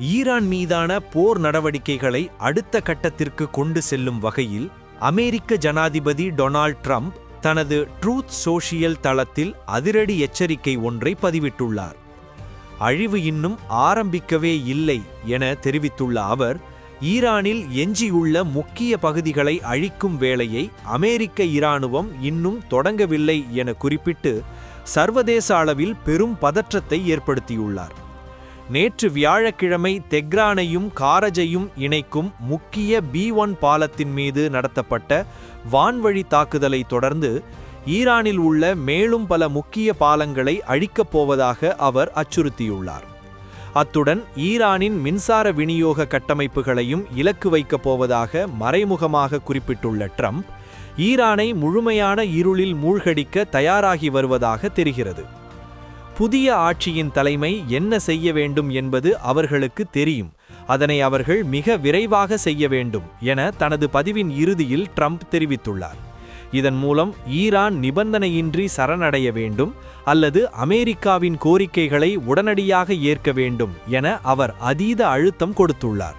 Iran மீதான போர் நடவடிக்கைகளை அடுத்த கட்டத்திற்கு கொண்டு செல்லும் வகையில் அமெரிக்க ஜனாதிபதி டொனால்ட் ட்ரம்ப் தனது ட்ரூத் சோஷியல் தளத்தில் அதிரடி எச்சரிக்கை ஒன்றை பதிவிட்டுள்ளார். அழிவு இன்னும் ஆரம்பிக்கவே இல்லை என தெரிவித்துள்ள அவர், ஈரானில் எஞ்சியுள்ள முக்கிய பகுதிகளை அழிக்கும் வேளையை அமெரிக்க இராணுவம் இன்னும் தொடங்கவில்லை என குறிப்பிட்டு சர்வதேச அளவில் பெரும் பதற்றத்தை ஏற்படுத்தியுள்ளார். நேற்று வியாழக்கிழமை தெஹ்ரானையும் காரஜையும் இணைக்கும் முக்கிய B1 பாலத்தின் மீது நடத்தப்பட்ட வான்வழி தாக்குதலை தொடர்ந்து ஈரானில் உள்ள மேலும் பல முக்கிய பாலங்களை அழிக்கப் போவதாக அவர் அச்சுறுத்தியுள்ளார். அத்துடன் ஈரானின் மின்சார விநியோக கட்டமைப்புகளையும் இலக்கு வைக்கப் போவதாக மறைமுகமாக குறிப்பிட்டுள்ள ட்ரம்ப், ஈரானை முழுமையான இருளில் மூழ்கடிக்க தயாராகி வருவதாக தெரிகிறது. புதிய ஆட்சியின் தலைமை என்ன செய்ய வேண்டும் என்பது அவர்களுக்கு தெரியும், அதனை அவர்கள் மிக விரைவாக செய்ய வேண்டும் என தனது பதிவின் இறுதியில் ட்ரம்ப் தெரிவித்துள்ளார். இதன் மூலம் ஈரான் நிபந்தனையின்றி சரணடைய வேண்டும் அல்லது அமெரிக்காவின் கோரிக்கைகளை உடனடியாக ஏற்க வேண்டும் என அவர் அதீத அழுத்தம் கொடுத்துள்ளார்.